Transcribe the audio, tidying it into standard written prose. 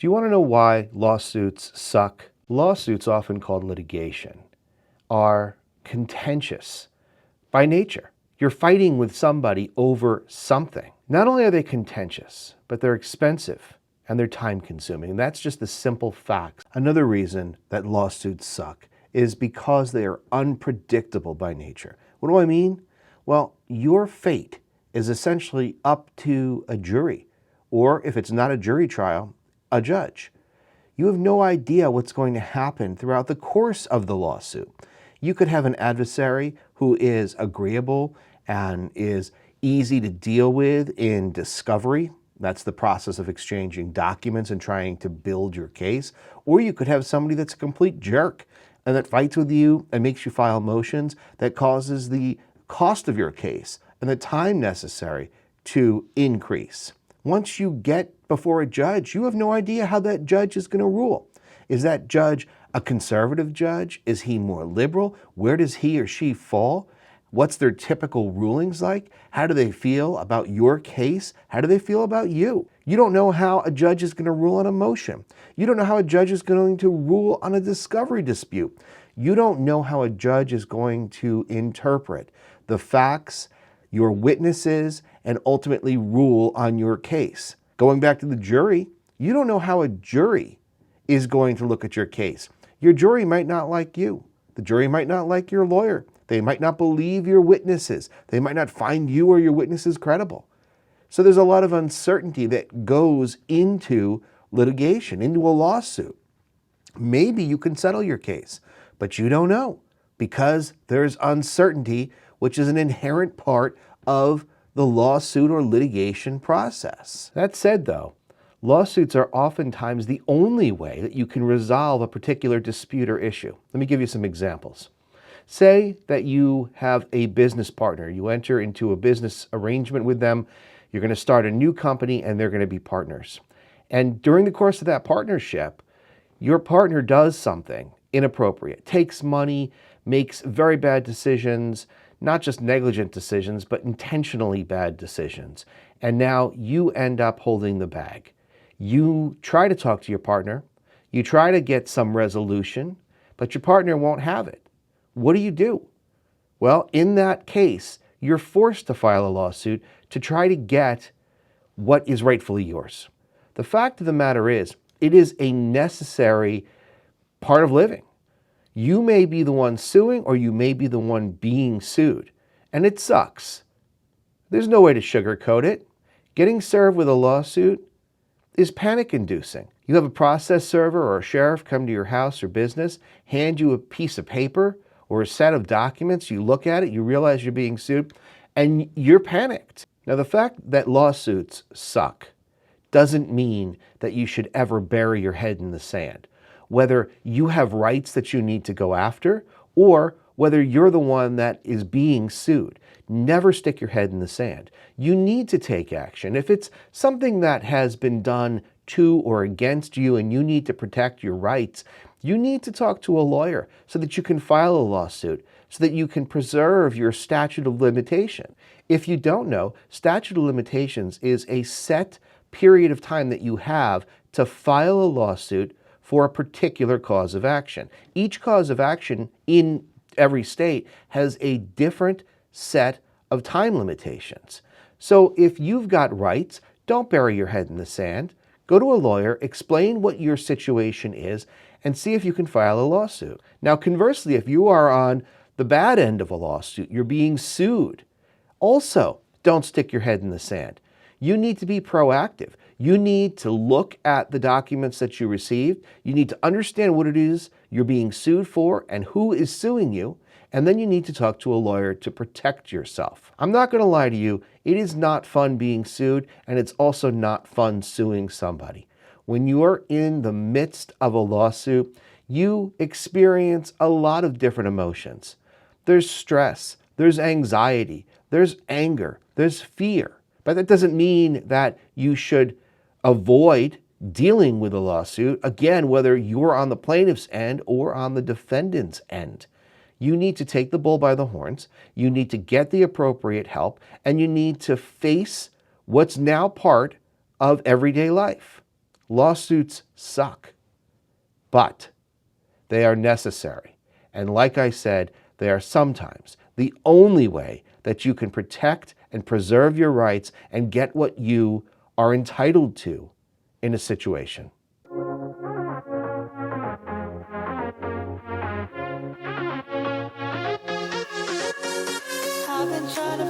Do you want to know why lawsuits suck? Lawsuits, often called litigation, are contentious by nature. You're fighting with somebody over something. Not only are they contentious, but they're expensive and they're time consuming. That's just the simple facts. Another reason that lawsuits suck is because they are unpredictable by nature. What do I mean? Well, your fate is essentially up to a jury, or if it's not a jury trial, a judge. You have no idea what's going to happen throughout the course of the lawsuit. You could have an adversary who is agreeable and is easy to deal with in discovery. That's the process of exchanging documents and trying to build your case. Or you could have somebody that's a complete jerk and that fights with you and makes you file motions that causes the cost of your case and the time necessary to increase. Once you get before a judge, you have no idea how that judge is going to rule. Is that judge a conservative judge? Is he more liberal? Where does he or she fall? What's their typical rulings like? How do they feel about your case? How do they feel about you? You don't know how a judge is going to rule on a motion. You don't know how a judge is going to rule on a discovery dispute. You don't know how a judge is going to interpret the facts, your witnesses, and ultimately rule on your case. Going back to the jury, you don't know how a jury is going to look at your case. Your jury might not like you. The jury might not like your lawyer. They might not believe your witnesses. They might not find you or your witnesses credible. So there's a lot of uncertainty that goes into litigation, into a lawsuit. Maybe you can settle your case, but you don't know because there's uncertainty, which is an inherent part of the lawsuit or litigation process. That said, though, lawsuits are oftentimes the only way that you can resolve a particular dispute or issue. Let me give you some examples. Say that you have a business partner. You enter into a business arrangement with them. You're going to start a new company and they're going to be partners. And during the course of that partnership, your partner does something inappropriate, takes money, makes very bad decisions, not just negligent decisions, but intentionally bad decisions. And now you end up holding the bag. You try to talk to your partner, you try to get some resolution, but your partner won't have it. What do? Well, in that case, you're forced to file a lawsuit to try to get what is rightfully yours. The fact of the matter is, it is a necessary part of living. You may be the one suing or you may be the one being sued, and it sucks. There's no way to sugarcoat it. Getting served with a lawsuit is panic-inducing. You have a process server or a sheriff come to your house or business, hand you a piece of paper or a set of documents, you look at it, you realize you're being sued, and you're panicked. Now, the fact that lawsuits suck doesn't mean that you should ever bury your head in the sand. Whether you have rights that you need to go after, or whether you're the one that is being sued. Never stick your head in the sand. You need to take action. If it's something that has been done to or against you and you need to protect your rights, you need to talk to a lawyer so that you can file a lawsuit, so that you can preserve your statute of limitation. If you don't know, statute of limitations is a set period of time that you have to file a lawsuit for a particular cause of action. Each cause of action in every state has a different set of time limitations. So if you've got rights, don't bury your head in the sand. Go to a lawyer, explain what your situation is, and see if you can file a lawsuit. Now, conversely, if you are on the bad end of a lawsuit, you're being sued, also don't stick your head in the sand. You need to be proactive. You need to look at the documents that you received. You need to understand what it is you're being sued for and who is suing you. And then you need to talk to a lawyer to protect yourself. I'm not going to lie to you. It is not fun being sued, and it's also not fun suing somebody. When you are in the midst of a lawsuit, you experience a lot of different emotions. There's stress, there's anxiety, there's anger, there's fear. But that doesn't mean that you should avoid dealing with a lawsuit, again, whether you're on the plaintiff's end or on the defendant's end. You need to take the bull by the horns, you need to get the appropriate help, and you need to face what's now part of everyday life. Lawsuits suck, but they are necessary. And like I said, they are sometimes the only way that you can protect and preserve your rights and get what you are entitled to in a situation. I've been trying to